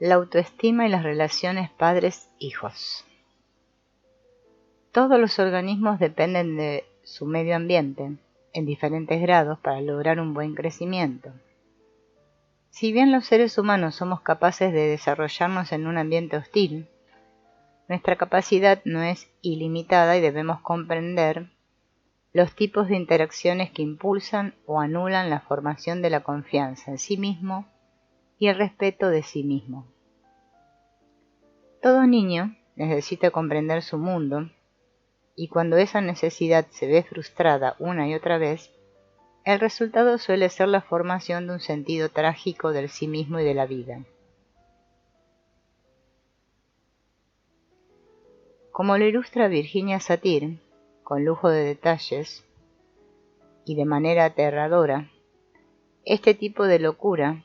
La autoestima y las relaciones padres-hijos. Todos los organismos dependen de su medio ambiente, en diferentes grados, para lograr un buen crecimiento. Si bien los seres humanos somos capaces de desarrollarnos en un ambiente hostil, nuestra capacidad no es ilimitada y debemos comprender los tipos de interacciones que impulsan o anulan la formación de la confianza en sí mismo y el respeto de sí mismo. Todo niño necesita comprender su mundo, y cuando esa necesidad se ve frustrada una y otra vez, el resultado suele ser la formación de un sentido trágico del sí mismo y de la vida. Como lo ilustra Virginia Satir, con lujo de detalles y de manera aterradora, este tipo de locura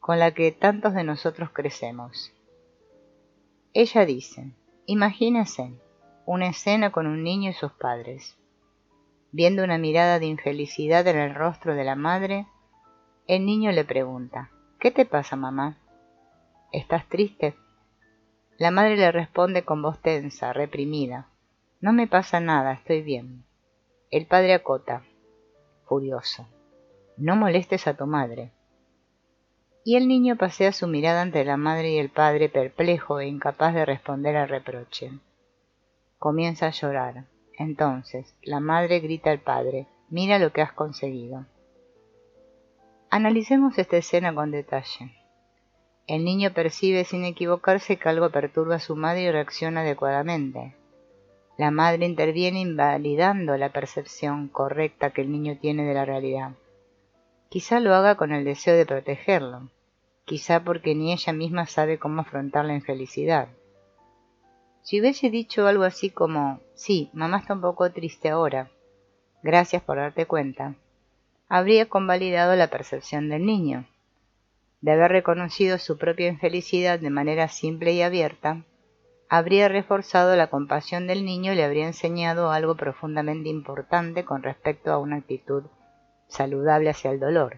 con la que tantos de nosotros crecemos. Ella dice: imagínese una escena con un niño y sus padres. Viendo una mirada de infelicidad en el rostro de la madre, el niño le pregunta: ¿qué te pasa, mamá? ¿Estás triste? La madre le responde con voz tensa, reprimida: no me pasa nada, estoy bien. El padre acota, furioso: no molestes a tu madre. Y el niño pasea su mirada entre la madre y el padre, perplejo e incapaz de responder al reproche. Comienza a llorar. Entonces, la madre grita al padre: mira lo que has conseguido. Analicemos esta escena con detalle. El niño percibe sin equivocarse que algo perturba a su madre y reacciona adecuadamente. La madre interviene invalidando la percepción correcta que el niño tiene de la realidad. Quizá lo haga con el deseo de protegerlo, quizá porque ni ella misma sabe cómo afrontar la infelicidad. Si hubiese dicho algo así como: sí, mamá está un poco triste ahora, gracias por darte cuenta, habría convalidado la percepción del niño. De haber reconocido su propia infelicidad de manera simple y abierta, habría reforzado la compasión del niño y le habría enseñado algo profundamente importante con respecto a una actitud saludable hacia el dolor.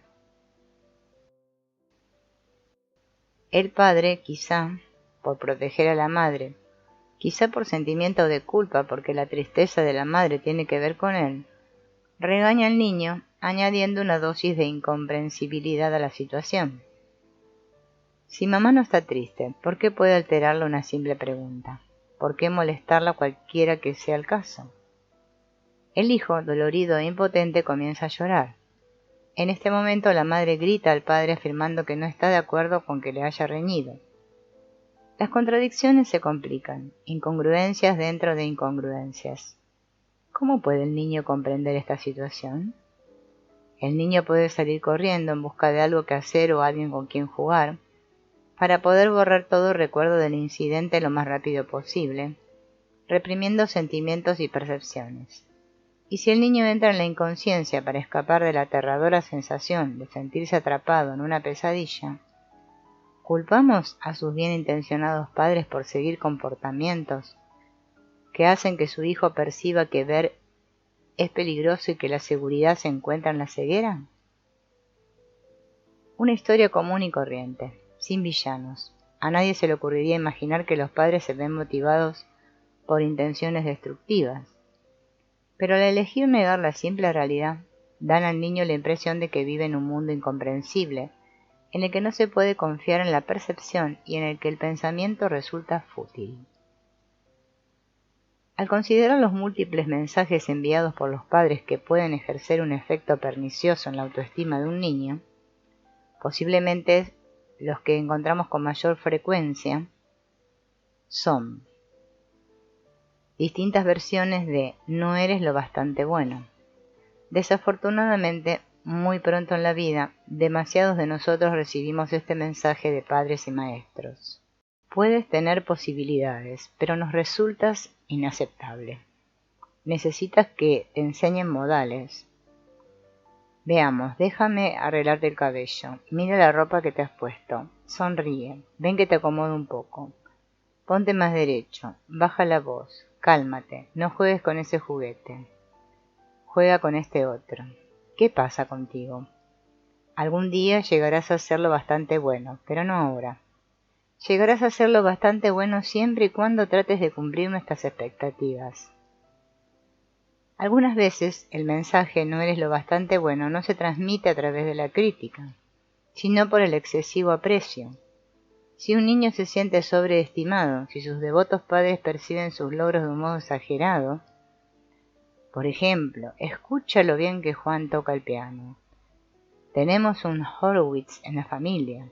El padre, quizá por proteger a la madre, quizá por sentimiento de culpa porque la tristeza de la madre tiene que ver con él, regaña al niño añadiendo una dosis de incomprensibilidad a la situación. Si mamá no está triste, ¿por qué puede alterarla una simple pregunta? ¿Por qué molestarla cualquiera que sea el caso? El hijo, dolorido e impotente, comienza a llorar. En este momento la madre grita al padre afirmando que no está de acuerdo con que le haya reñido. Las contradicciones se complican, incongruencias dentro de incongruencias. ¿Cómo puede el niño comprender esta situación? El niño puede salir corriendo en busca de algo que hacer o alguien con quien jugar, para poder borrar todo recuerdo del incidente lo más rápido posible, reprimiendo sentimientos y percepciones. Y si el niño entra en la inconsciencia para escapar de la aterradora sensación de sentirse atrapado en una pesadilla, ¿culpamos a sus bien intencionados padres por seguir comportamientos que hacen que su hijo perciba que ver es peligroso y que la seguridad se encuentra en la ceguera? Una historia común y corriente, sin villanos. A nadie se le ocurriría imaginar que los padres se ven motivados por intenciones destructivas. Pero al elegir negar la simple realidad, dan al niño la impresión de que vive en un mundo incomprensible, en el que no se puede confiar en la percepción y en el que el pensamiento resulta fútil. Al considerar los múltiples mensajes enviados por los padres que pueden ejercer un efecto pernicioso en la autoestima de un niño, posiblemente los que encontramos con mayor frecuencia son distintas versiones de no eres lo bastante bueno. Desafortunadamente, muy pronto en la vida, demasiados de nosotros recibimos este mensaje de padres y maestros. Puedes tener posibilidades, pero nos resultas inaceptable. Necesitas que te enseñen modales. Veamos, déjame arreglarte el cabello. Mira la ropa que te has puesto. Sonríe. Ven que te acomodo un poco. Ponte más derecho. Baja la voz. Cálmate. No juegues con ese juguete. Juega con este otro. ¿Qué pasa contigo? Algún día llegarás a hacerlo bastante bueno, pero no ahora. Llegarás a hacerlo bastante bueno siempre y cuando trates de cumplir nuestras expectativas. Algunas veces el mensaje "no eres lo bastante bueno" no se transmite a través de la crítica, sino por el excesivo aprecio. Si un niño se siente sobreestimado, si sus devotos padres perciben sus logros de un modo exagerado, por ejemplo, escucha lo bien que Juan toca el piano. Tenemos un Horowitz en la familia.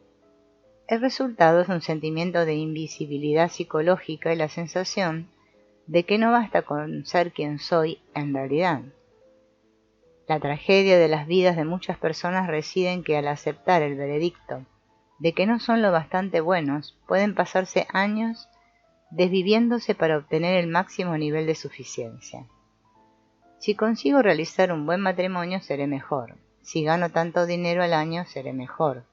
El resultado es un sentimiento de invisibilidad psicológica y la sensación de que no basta con ser quien soy en realidad. La tragedia de las vidas de muchas personas reside en que al aceptar el veredicto de que no son lo bastante buenos, pueden pasarse años desviviéndose para obtener el máximo nivel de suficiencia. Si consigo realizar un buen matrimonio, seré mejor. Si gano tanto dinero al año, seré mejor.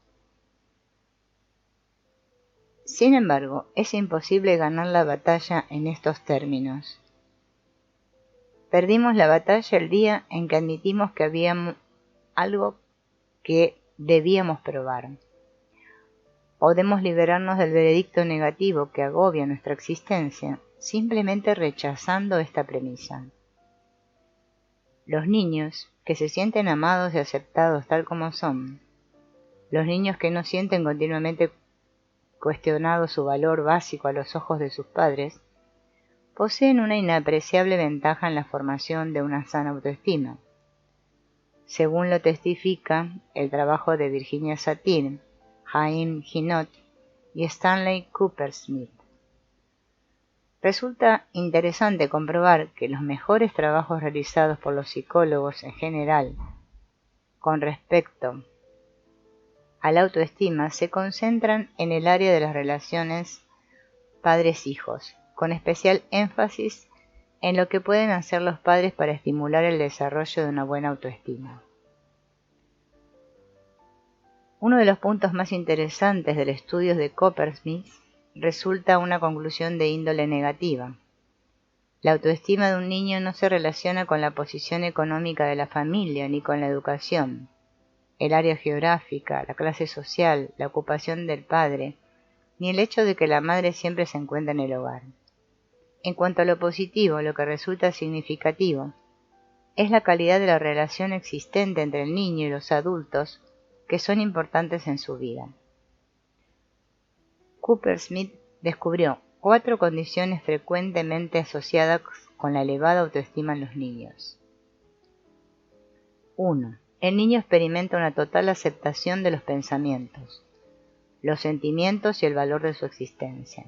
Sin embargo, es imposible ganar la batalla en estos términos. Perdimos la batalla el día en que admitimos que había algo que debíamos probar. Podemos liberarnos del veredicto negativo que agobia nuestra existencia, simplemente rechazando esta premisa. Los niños que se sienten amados y aceptados tal como son, los niños que no sienten continuamente cuestionado su valor básico a los ojos de sus padres, poseen una inapreciable ventaja en la formación de una sana autoestima. Según lo testifica el trabajo de Virginia Satir, Haim Ginott y Stanley Coopersmith. Resulta interesante comprobar que los mejores trabajos realizados por los psicólogos en general con respecto a la autoestima se concentran en el área de las relaciones padres-hijos, con especial énfasis en lo que pueden hacer los padres para estimular el desarrollo de una buena autoestima. Uno de los puntos más interesantes del estudio de Coopersmith resulta una conclusión de índole negativa. La autoestima de un niño no se relaciona con la posición económica de la familia ni con la educación, el área geográfica, la clase social, la ocupación del padre, ni el hecho de que la madre siempre se encuentra en el hogar. En cuanto a lo positivo, lo que resulta significativo es la calidad de la relación existente entre el niño y los adultos que son importantes en su vida. Coopersmith descubrió 4 condiciones frecuentemente asociadas con la elevada autoestima en los niños. 1. El niño experimenta una total aceptación de los pensamientos, los sentimientos y el valor de su existencia.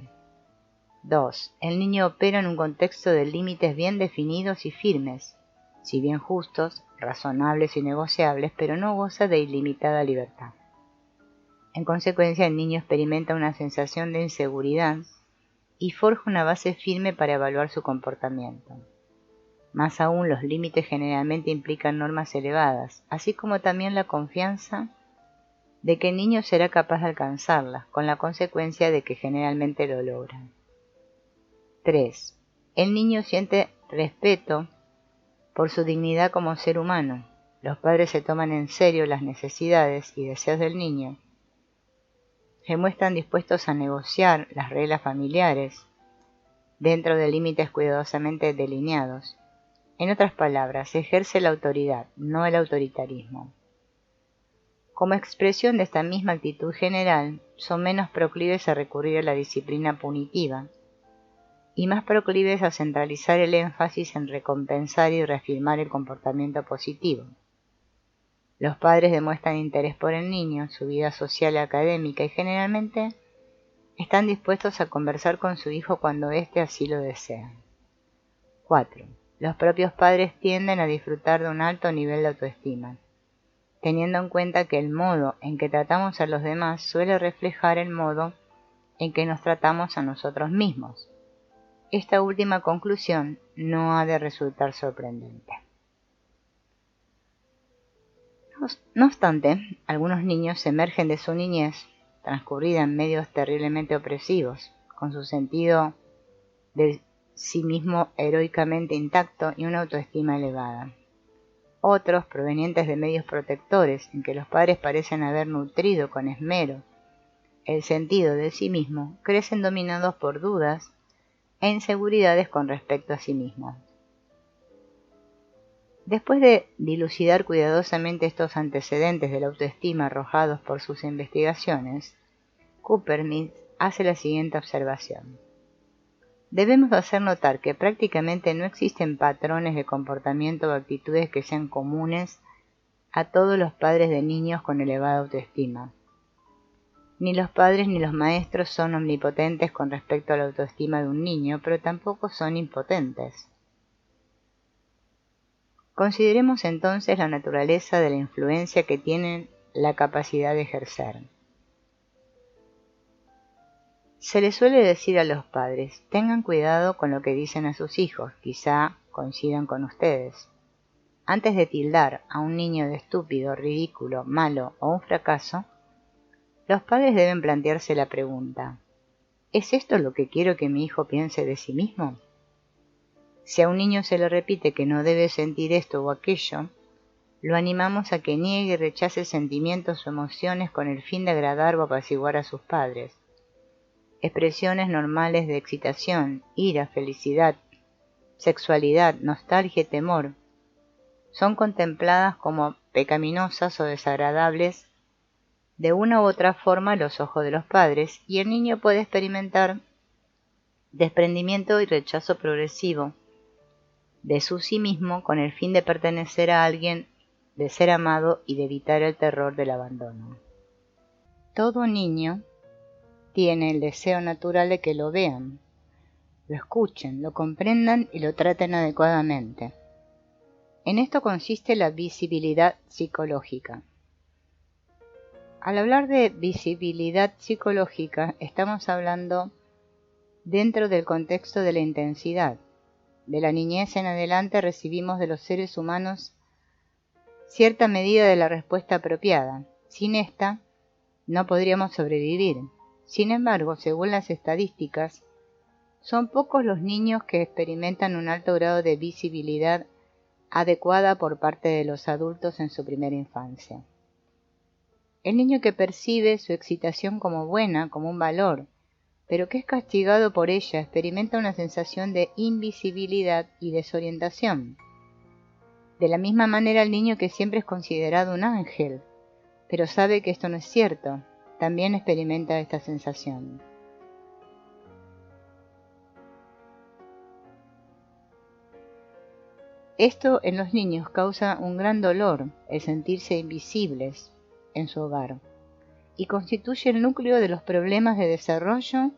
2. El niño opera en un contexto de límites bien definidos y firmes, si bien justos, razonables y negociables, pero no goza de ilimitada libertad. En consecuencia, el niño experimenta una sensación de inseguridad y forja una base firme para evaluar su comportamiento. Más aún, los límites generalmente implican normas elevadas, así como también la confianza de que el niño será capaz de alcanzarlas, con la consecuencia de que generalmente lo logran. 3. El niño siente respeto por su dignidad como ser humano. Los padres se toman en serio las necesidades y deseos del niño. Se muestran dispuestos a negociar las reglas familiares dentro de límites cuidadosamente delineados. En otras palabras, se ejerce la autoridad, no el autoritarismo. Como expresión de esta misma actitud general, son menos proclives a recurrir a la disciplina punitiva y más proclives a centralizar el énfasis en recompensar y reafirmar el comportamiento positivo. Los padres demuestran interés por el niño, su vida social y académica, y generalmente están dispuestos a conversar con su hijo cuando éste así lo desea. 4. Los propios padres tienden a disfrutar de un alto nivel de autoestima, teniendo en cuenta que el modo en que tratamos a los demás suele reflejar el modo en que nos tratamos a nosotros mismos. Esta última conclusión no ha de resultar sorprendente. No obstante, algunos niños emergen de su niñez, transcurrida en medios terriblemente opresivos, con su sentido de sí mismo heroicamente intacto y una autoestima elevada. Otros, provenientes de medios protectores, en que los padres parecen haber nutrido con esmero el sentido de sí mismo, crecen dominados por dudas e inseguridades con respecto a sí mismos. Después de dilucidar cuidadosamente estos antecedentes de la autoestima arrojados por sus investigaciones, Kuppermitz hace la siguiente observación. Debemos hacer notar que prácticamente no existen patrones de comportamiento o actitudes que sean comunes a todos los padres de niños con elevada autoestima. Ni los padres ni los maestros son omnipotentes con respecto a la autoestima de un niño, pero tampoco son impotentes. Consideremos entonces la naturaleza de la influencia que tienen la capacidad de ejercer. Se les suele decir a los padres, tengan cuidado con lo que dicen a sus hijos, quizá coincidan con ustedes. Antes de tildar a un niño de estúpido, ridículo, malo o un fracaso, los padres deben plantearse la pregunta, ¿es esto lo que quiero que mi hijo piense de sí mismo? Si a un niño se le repite que no debe sentir esto o aquello, lo animamos a que niegue y rechace sentimientos o emociones con el fin de agradar o apaciguar a sus padres. Expresiones normales de excitación, ira, felicidad, sexualidad, nostalgia y temor son contempladas como pecaminosas o desagradables de una u otra forma a los ojos de los padres, y el niño puede experimentar desprendimiento y rechazo progresivo de sí mismo con el fin de pertenecer a alguien, de ser amado y de evitar el terror del abandono. Todo niño tiene el deseo natural de que lo vean, lo escuchen, lo comprendan y lo traten adecuadamente. En esto consiste la visibilidad psicológica. Al hablar de visibilidad psicológica, estamos hablando dentro del contexto de la intensidad. De la niñez en adelante recibimos de los seres humanos cierta medida de la respuesta apropiada. Sin esta, no podríamos sobrevivir. Sin embargo, según las estadísticas, son pocos los niños que experimentan un alto grado de visibilidad adecuada por parte de los adultos en su primera infancia. El niño que percibe su excitación como buena, como un valor, pero que es castigado por ella, experimenta una sensación de invisibilidad y desorientación. De la misma manera, el niño que siempre es considerado un ángel, pero sabe que esto no es cierto, también experimenta esta sensación. Esto en los niños causa un gran dolor, el sentirse invisibles en su hogar, y constituye el núcleo de los problemas de desarrollo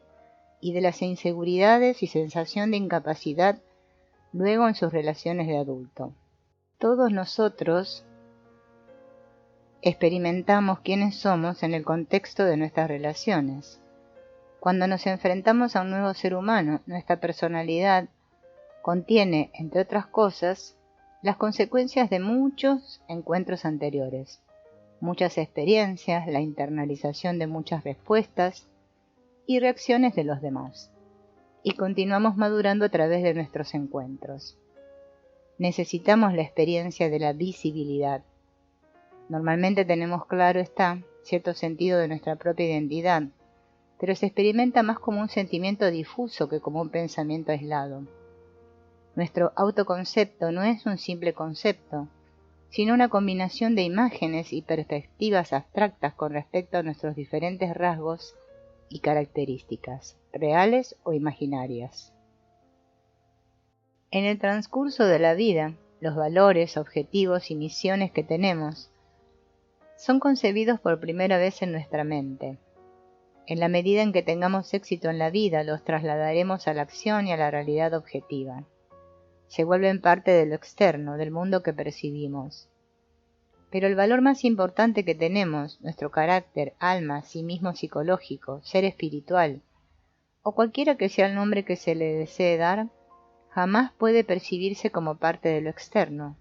y de las inseguridades y sensación de incapacidad luego en sus relaciones de adulto. Todos nosotros experimentamos quiénes somos en el contexto de nuestras relaciones. Cuando nos enfrentamos a un nuevo ser humano, nuestra personalidad contiene, entre otras cosas, las consecuencias de muchos encuentros anteriores, muchas experiencias, la internalización de muchas respuestas y reacciones de los demás, y continuamos madurando a través de nuestros encuentros. Necesitamos la experiencia de la visibilidad. Normalmente tenemos claro cierto sentido de nuestra propia identidad, pero se experimenta más como un sentimiento difuso que como un pensamiento aislado. Nuestro autoconcepto no es un simple concepto, sino una combinación de imágenes y perspectivas abstractas con respecto a nuestros diferentes rasgos y características, reales o imaginarias. En el transcurso de la vida, los valores, objetivos y misiones que tenemos son concebidos por primera vez en nuestra mente. En la medida en que tengamos éxito en la vida, los trasladaremos a la acción y a la realidad objetiva. Se vuelven parte de lo externo, del mundo que percibimos. Pero el valor más importante que tenemos, nuestro carácter, alma, sí mismo psicológico, ser espiritual, o cualquiera que sea el nombre que se le desee dar, jamás puede percibirse como parte de lo externo.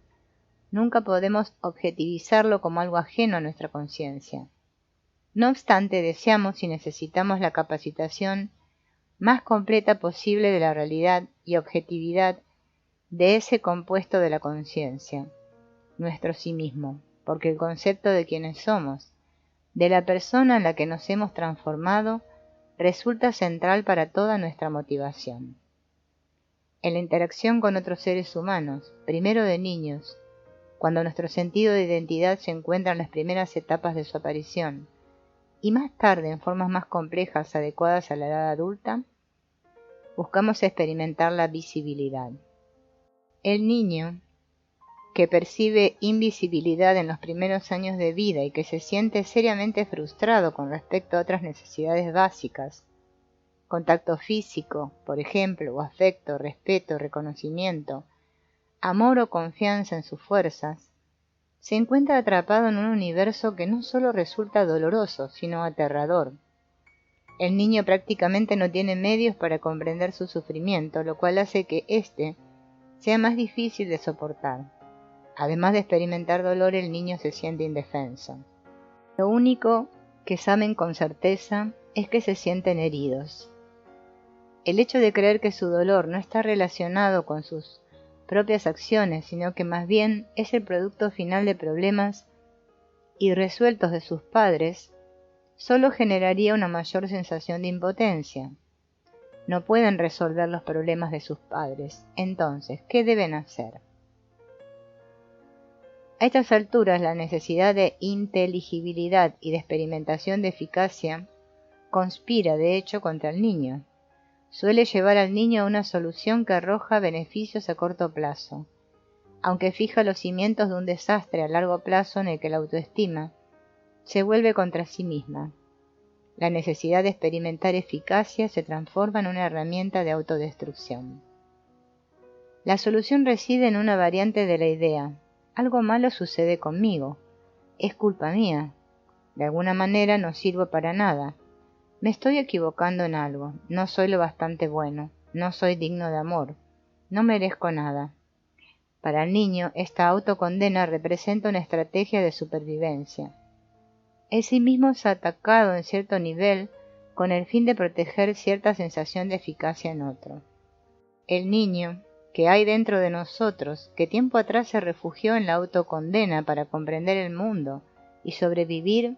Nunca podemos objetivizarlo como algo ajeno a nuestra conciencia. No obstante, deseamos y necesitamos la capacitación más completa posible de la realidad y objetividad de ese compuesto de la conciencia, nuestro sí mismo, porque el concepto de quiénes somos de la persona en la que nos hemos transformado resulta central para toda nuestra motivación. En la interacción con otros seres humanos, primero de niños, cuando nuestro sentido de identidad se encuentra en las primeras etapas de su aparición, y más tarde en formas más complejas adecuadas a la edad adulta, buscamos experimentar la visibilidad. El niño, que percibe invisibilidad en los primeros años de vida y que se siente seriamente frustrado con respecto a otras necesidades básicas, contacto físico, por ejemplo, o afecto, respeto, reconocimiento, amor o confianza en sus fuerzas, se encuentra atrapado en un universo que no solo resulta doloroso, sino aterrador. El niño prácticamente no tiene medios para comprender su sufrimiento, lo cual hace que éste sea más difícil de soportar. Además de experimentar dolor, el niño se siente indefenso. Lo único que saben con certeza es que se sienten heridos. El hecho de creer que su dolor no está relacionado con sus propias acciones, sino que más bien es el producto final de problemas irresueltos de sus padres, solo generaría una mayor sensación de impotencia. No pueden resolver los problemas de sus padres. Entonces, ¿qué deben hacer? A estas alturas, la necesidad de inteligibilidad y de experimentación de eficacia conspira, de hecho, contra el niño. Suele llevar al niño a una solución que arroja beneficios a corto plazo, aunque fija los cimientos de un desastre a largo plazo en el que la autoestima se vuelve contra sí misma. La necesidad de experimentar eficacia se transforma en una herramienta de autodestrucción. La solución reside en una variante de la idea: algo malo sucede conmigo, es culpa mía, de alguna manera no sirvo para nada, me estoy equivocando en algo, no soy lo bastante bueno, no soy digno de amor, no merezco nada. Para el niño, esta autocondena representa una estrategia de supervivencia. Él sí mismo es atacado en cierto nivel con el fin de proteger cierta sensación de eficacia en otro. El niño que hay dentro de nosotros, que tiempo atrás se refugió en la autocondena para comprender el mundo y sobrevivir,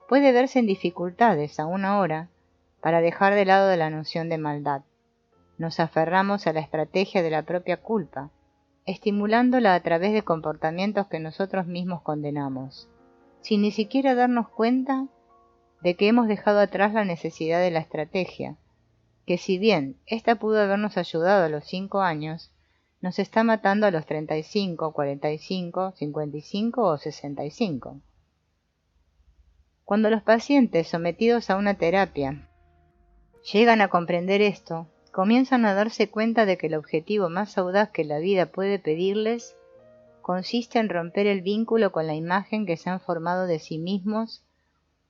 puede verse en dificultades aún ahora para dejar de lado la noción de maldad. Nos aferramos a la estrategia de la propia culpa, estimulándola a través de comportamientos que nosotros mismos condenamos, sin ni siquiera darnos cuenta de que hemos dejado atrás la necesidad de la estrategia, que si bien ésta pudo habernos ayudado a los 5 años, nos está matando a los 35, 45, 55 o 65. Cuando los pacientes sometidos a una terapia llegan a comprender esto, comienzan a darse cuenta de que el objetivo más audaz que la vida puede pedirles consiste en romper el vínculo con la imagen que se han formado de sí mismos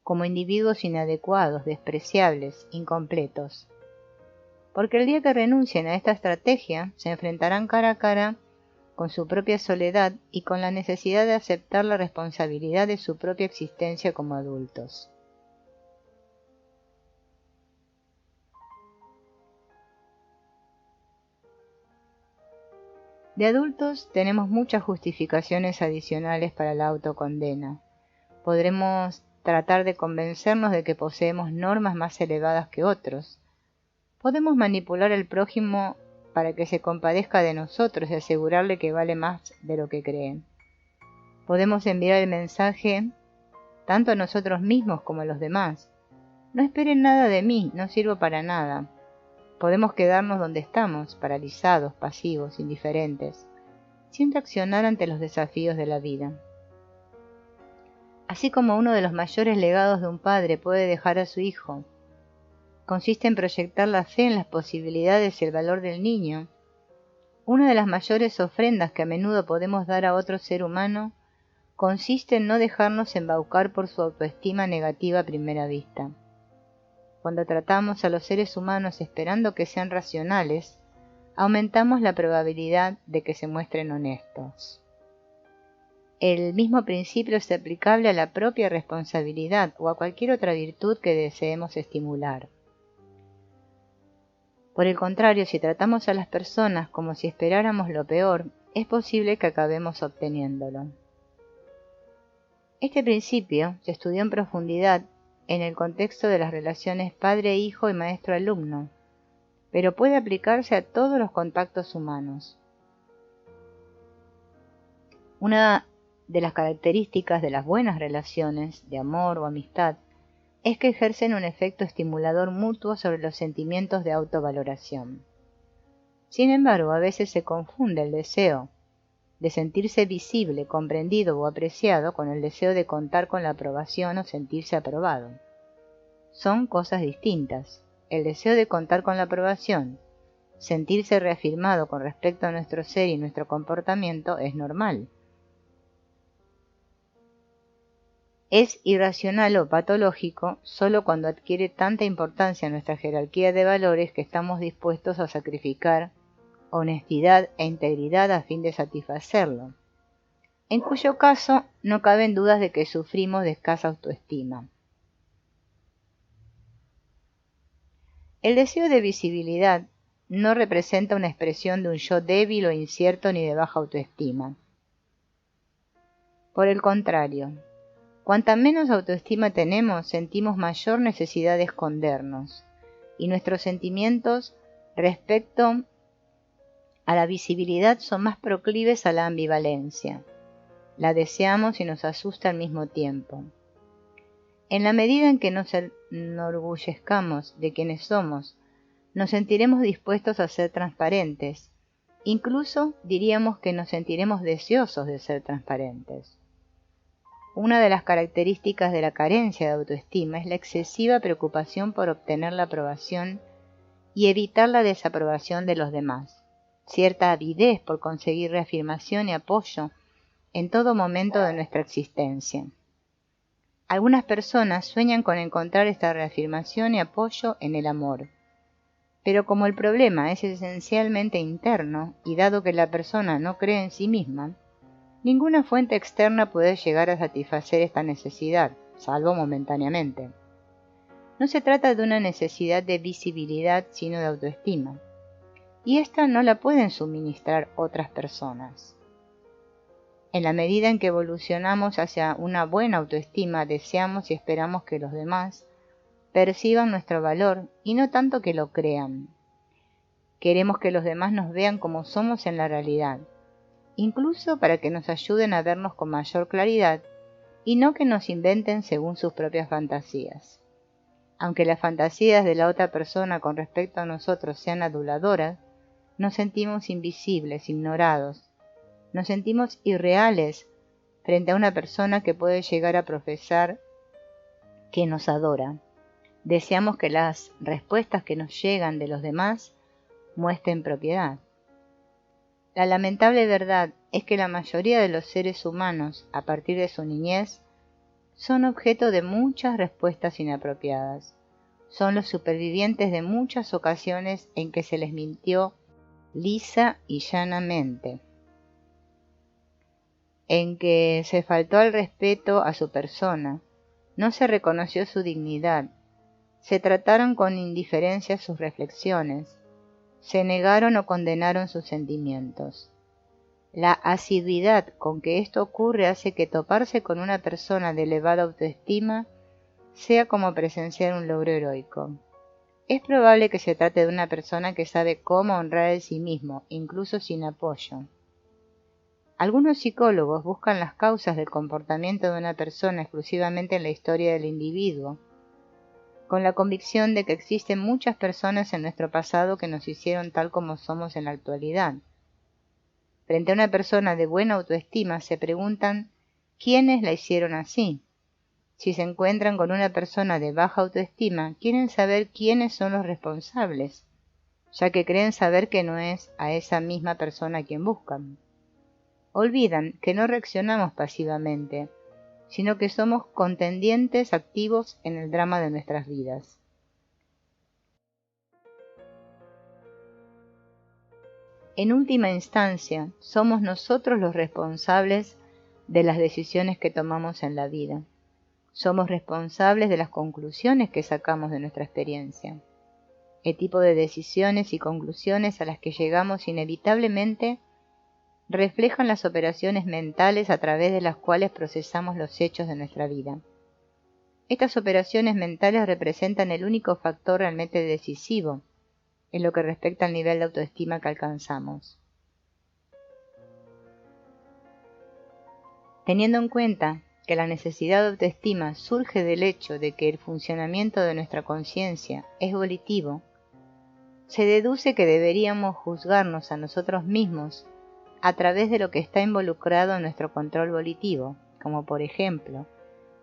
como individuos inadecuados, despreciables, incompletos. Porque el día que renuncien a esta estrategia, se enfrentarán cara a cara con su propia soledad y con la necesidad de aceptar la responsabilidad de su propia existencia como adultos. De adultos tenemos muchas justificaciones adicionales para la autocondena. Podremos tratar de convencernos de que poseemos normas más elevadas que otros. Podemos manipular al prójimo para que se compadezca de nosotros y asegurarle que vale más de lo que creen. Podemos enviar el mensaje tanto a nosotros mismos como a los demás: no esperen nada de mí, no sirvo para nada. Podemos quedarnos donde estamos, paralizados, pasivos, indiferentes, sin reaccionar ante los desafíos de la vida. Así como uno de los mayores legados de un padre puede dejar a su hijo, consiste en proyectar la fe en las posibilidades y el valor del niño, una de las mayores ofrendas que a menudo podemos dar a otro ser humano consiste en no dejarnos embaucar por su autoestima negativa a primera vista. Cuando tratamos a los seres humanos esperando que sean racionales, aumentamos la probabilidad de que se muestren honestos. El mismo principio es aplicable a la propia responsabilidad o a cualquier otra virtud que deseemos estimular. Por el contrario, si tratamos a las personas como si esperáramos lo peor, es posible que acabemos obteniéndolo. Este principio se estudió en profundidad en el contexto de las relaciones padre-hijo y maestro-alumno, pero puede aplicarse a todos los contactos humanos. Una de las características de las buenas relaciones de amor o amistad es que ejercen un efecto estimulador mutuo sobre los sentimientos de autovaloración. Sin embargo, a veces se confunde el deseo de sentirse visible, comprendido o apreciado con el deseo de contar con la aprobación o sentirse aprobado. Son cosas distintas. El deseo de contar con la aprobación, sentirse reafirmado con respecto a nuestro ser y nuestro comportamiento es normal. Es irracional o patológico solo cuando adquiere tanta importancia en nuestra jerarquía de valores que estamos dispuestos a sacrificar honestidad e integridad a fin de satisfacerlo, en cuyo caso no caben dudas de que sufrimos de escasa autoestima. El deseo de visibilidad no representa una expresión de un yo débil o incierto ni de baja autoestima. Por el contrario, cuanta menos autoestima tenemos, sentimos mayor necesidad de escondernos, y nuestros sentimientos respecto a la visibilidad son más proclives a la ambivalencia. La deseamos y nos asusta al mismo tiempo. En la medida en que nos enorgullezcamos de quienes somos, nos sentiremos dispuestos a ser transparentes. Incluso diríamos que nos sentiremos deseosos de ser transparentes. Una de las características de la carencia de autoestima es la excesiva preocupación por obtener la aprobación y evitar la desaprobación de los demás, cierta avidez por conseguir reafirmación y apoyo en todo momento de nuestra existencia. Algunas personas sueñan con encontrar esta reafirmación y apoyo en el amor, pero como el problema es esencialmente interno y dado que la persona no cree en sí misma, ninguna fuente externa puede llegar a satisfacer esta necesidad, salvo momentáneamente. No se trata de una necesidad de visibilidad, sino de autoestima, y esta no la pueden suministrar otras personas. En la medida en que evolucionamos hacia una buena autoestima, deseamos y esperamos que los demás perciban nuestro valor y no tanto que lo crean. Queremos que los demás nos vean como somos en la realidad, incluso para que nos ayuden a vernos con mayor claridad y no que nos inventen según sus propias fantasías. Aunque las fantasías de la otra persona con respecto a nosotros sean aduladoras, nos sentimos invisibles, ignorados, nos sentimos irreales frente a una persona que puede llegar a profesar que nos adora. Deseamos que las respuestas que nos llegan de los demás muestren propiedad. La lamentable verdad es que la mayoría de los seres humanos, a partir de su niñez, son objeto de muchas respuestas inapropiadas. Son los supervivientes de muchas ocasiones en que se les mintió lisa y llanamente, en que se faltó al respeto a su persona, no se reconoció su dignidad, se trataron con indiferencia sus reflexiones, se negaron o condenaron sus sentimientos. La asiduidad con que esto ocurre hace que toparse con una persona de elevada autoestima sea como presenciar un logro heroico. Es probable que se trate de una persona que sabe cómo honrar a sí mismo, incluso sin apoyo. Algunos psicólogos buscan las causas del comportamiento de una persona exclusivamente en la historia del individuo, con la convicción de que existen muchas personas en nuestro pasado que nos hicieron tal como somos en la actualidad. Frente a una persona de buena autoestima se preguntan ¿quiénes la hicieron así? Si se encuentran con una persona de baja autoestima, quieren saber quiénes son los responsables, ya que creen saber que no es a esa misma persona a quien buscan. Olvidan que no reaccionamos pasivamente, sino que somos contendientes activos en el drama de nuestras vidas. En última instancia, somos nosotros los responsables de las decisiones que tomamos en la vida. Somos responsables de las conclusiones que sacamos de nuestra experiencia. El tipo de decisiones y conclusiones a las que llegamos inevitablemente reflejan las operaciones mentales a través de las cuales procesamos los hechos de nuestra vida. Estas operaciones mentales representan el único factor realmente decisivo en lo que respecta al nivel de autoestima que alcanzamos. Teniendo en cuenta que la necesidad de autoestima surge del hecho de que el funcionamiento de nuestra conciencia es volitivo, se deduce que deberíamos juzgarnos a nosotros mismos a través de lo que está involucrado en nuestro control volitivo, como por ejemplo,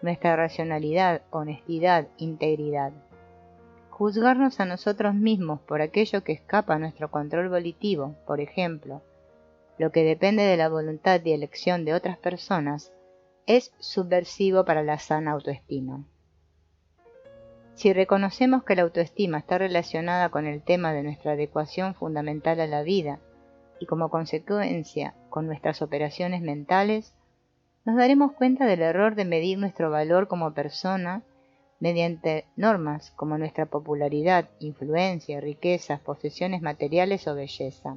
nuestra racionalidad, honestidad, integridad. Juzgarnos a nosotros mismos por aquello que escapa a nuestro control volitivo, por ejemplo, lo que depende de la voluntad y elección de otras personas, es subversivo para la sana autoestima. Si reconocemos que la autoestima está relacionada con el tema de nuestra adecuación fundamental a la vida y como consecuencia con nuestras operaciones mentales, nos daremos cuenta del error de medir nuestro valor como persona mediante normas como nuestra popularidad, influencia, riquezas, posesiones materiales o belleza.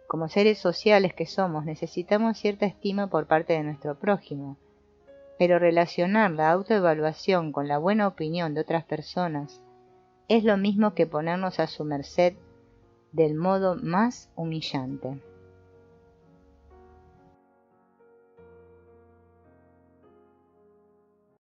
Como seres sociales que somos, necesitamos cierta estima por parte de nuestro prójimo, pero relacionar la autoevaluación con la buena opinión de otras personas es lo mismo que ponernos a su merced del modo más humillante.